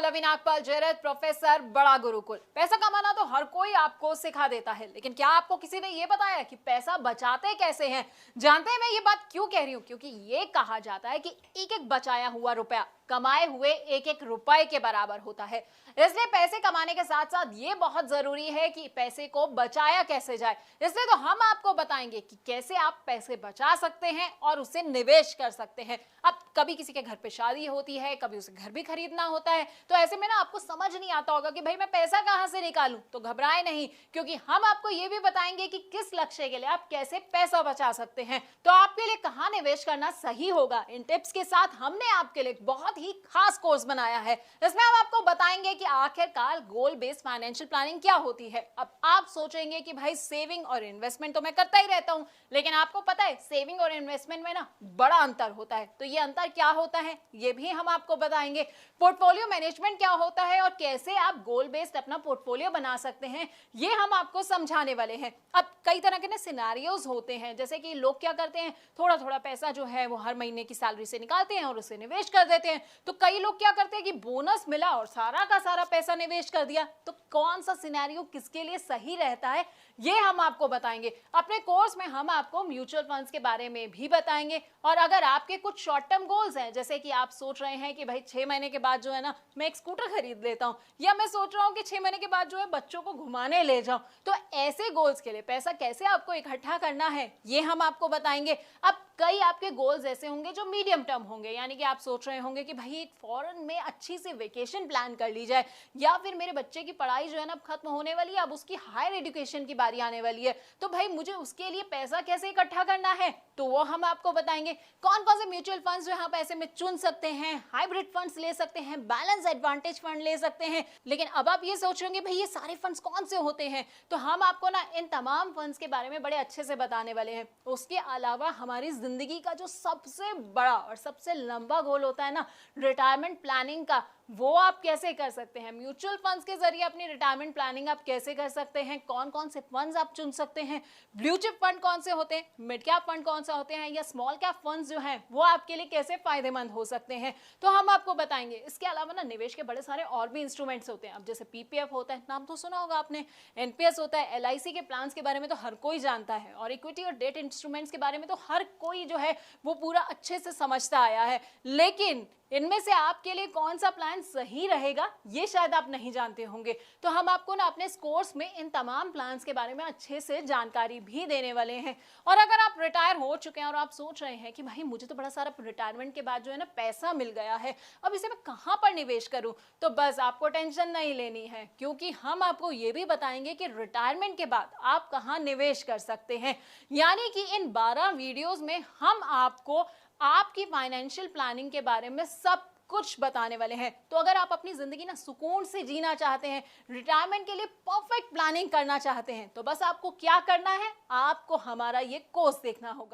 Pallavi Nagpal Jayrath, professor, बड़ा गुरुकुल। पैसा कमाना तो हर कोई आपको सिखा देता है, लेकिन क्या आपको किसी ने ये बताया कि पैसा बचाते कैसे हैं? जानते हैं मैं ये बात क्यों कह रही हूँ? क्योंकि ये कहा जाता है कि एक एक बचाया हुआ रुपया कमाए हुए एक एक रुपए के बराबर होता है। इसलिए पैसे कमाने के साथ साथ ये बहुत जरूरी है कि पैसे को बचाया कैसे जाए। इसलिए तो हम आपको बताएंगे कि कैसे आप पैसे बचा सकते हैं और उसे निवेश कर सकते हैं। अब कभी किसी के घर पे शादी होती है, कभी उसे घर भी खरीदना होता है, तो ऐसे में ना आपको समझ नहीं आता होगा कि भाई मैं पैसा कहां से निकालूं। तो घबराए नहीं, क्योंकि हम आपको ये भी बताएंगे कि किस लक्ष्य के लिए आप कैसे पैसा बचा सकते हैं। तो आपके लिए कहां निवेश करना सही होगा, इन टिप्स के साथ हमने आपके लिए बहुत ही खास कोर्स बनाया है। इसमें हम आपको बताएंगे कि आखिरकार गोल बेस्ड फाइनेंशियल प्लानिंग क्या होती है। अब आप सोचेंगे कि भाई सेविंग और इन्वेस्टमेंट तो मैं करता ही रहता हूं, लेकिन आपको पता है सेविंग और इन्वेस्टमेंट में ना बड़ा अंतर होता है। तो ये अंतर क्या होता है ये भी हम आपको बताएंगे। पोर्टफोलियो मैनेजमेंट क्या होता है और कैसे आप गोल बेस्ड अपना पोर्टफोलियो बना सकते हैं, ये हम आपको समझाने वाले हैं। अब कई तरह के ना सिनेरियोज होते हैं, जैसे कि लोग क्या करते हैं, थोड़ा थोड़ा पैसा जो है वो हर महीने की सैलरी से निकालते हैं और उसे निवेश कर देते हैं। तो कई लोग क्या करते हैं कि बोनस मिला और सारा का सारा पैसा निवेश कर दिया। तो कौन सा सिनेरियो किसके लिए सही रहता है ये हम आपको बताएंगे। अपने कोर्स में हम आपको म्यूचुअल फंड्स के बारे में भी बताएंगे। और अगर आपके कुछ शॉर्ट टर्म गोल्स हैं, जैसे कि आप सोच रहे हैं कि भाई 6 महीने के बाद जो है ना मैं एक स्कूटर खरीद लेता हूं, या मैं सोच रहा हूं कि 6 महीने के बाद जो है बच्चों को घुमाने ले जाऊं, तो ऐसे गोल्स के लिए पैसा कैसे आपको इकट्ठा करना है ये हम आपको बताएंगे। अब कई आपके गोल्स ऐसे होंगे जो मीडियम टर्म होंगे, यानी कि आप सोच रहे होंगे कि भाई एक फॉरेन में अच्छी सी वेकेशन प्लान कर ली जाए, या फिर मेरे बच्चे की पढ़ाई जो है ना खत्म होने वाली है, अब उसकी हायर एजुकेशन की बारी आने वाली है, तो भाई मुझे उसके लिए पैसा कैसे इकट्ठा करना है, तो वो हम आपको बताएंगे। कौन कौन से म्यूचुअल फंड्स जो आप ऐसे में चुन सकते हैं, हाइब्रिड फंड्स ले सकते हैं, बैलेंस एडवांटेज फंड ले सकते हैं। लेकिन अब आप ये सोच रहे होंगे भाई ये सारे फंड्स कौन से होते हैं, तो हम आपको ना इन तमाम फंड्स के बारे में बड़े अच्छे से बताने वाले हैं। उसके अलावा हमारी जिंदगी का जो सबसे बड़ा और सबसे लंबा गोल होता है ना रिटायरमेंट प्लानिंग का, वो आप कैसे कर सकते हैं। म्यूचुअल फंड्स के जरिए अपनी रिटायरमेंट प्लानिंग आप कैसे कर सकते हैं, कौन कौन से फंड्स आप चुन सकते हैं, ब्लू चिप फंड कौन से होते हैं, मिड कैप फंड कौन सा होते हैं, या स्मॉल कैप फंड्स जो हैं वो आपके लिए कैसे फायदेमंद हो सकते हैं, तो हम आपको बताएंगे। इसके अलावा ना निवेश के बड़े सारे और भी इंस्ट्रूमेंट्स होते हैं। अब जैसे पीपीएफ होता है, नाम तो सुना होगा आपने, एनपीएस होता है, एलआईसी के प्लान के बारे में तो हर कोई जानता है, और इक्विटी और डेट इंस्ट्रूमेंट्स के बारे में तो हर कोई जो है वो पूरा अच्छे से समझता आया है। लेकिन इनमें से आपके लिए कौन सा प्लान सही रहेगा ये शायद आप नहीं जानते होंगे। तो हम आपको ना अपने कोर्स में इन तमाम प्लान्स के बारे में अच्छे से जानकारी भी देने वाले हैं। और अगर आप रिटायर हो चुके हैं और आप सोच रहे हैं कि भाई मुझे तो बड़ा सारा रिटायरमेंट के बाद जो है ना पैसा मिल गया है, अब इसे मैं कहां पर निवेश करूं, तो बस आपको टेंशन नहीं लेनी है, क्योंकि हम आपको ये भी बताएंगे कि रिटायरमेंट के बाद आप कहां निवेश कर सकते हैं। यानी कि इन 12 वीडियोस में हम आपको आपकी फाइनेंशियल प्लानिंग के बारे में सब कुछ बताने वाले हैं। तो अगर आप अपनी जिंदगी ना सुकून से जीना चाहते हैं, रिटायरमेंट के लिए परफेक्ट प्लानिंग करना चाहते हैं, तो बस आपको क्या करना है, आपको हमारा ये कोर्स देखना होगा।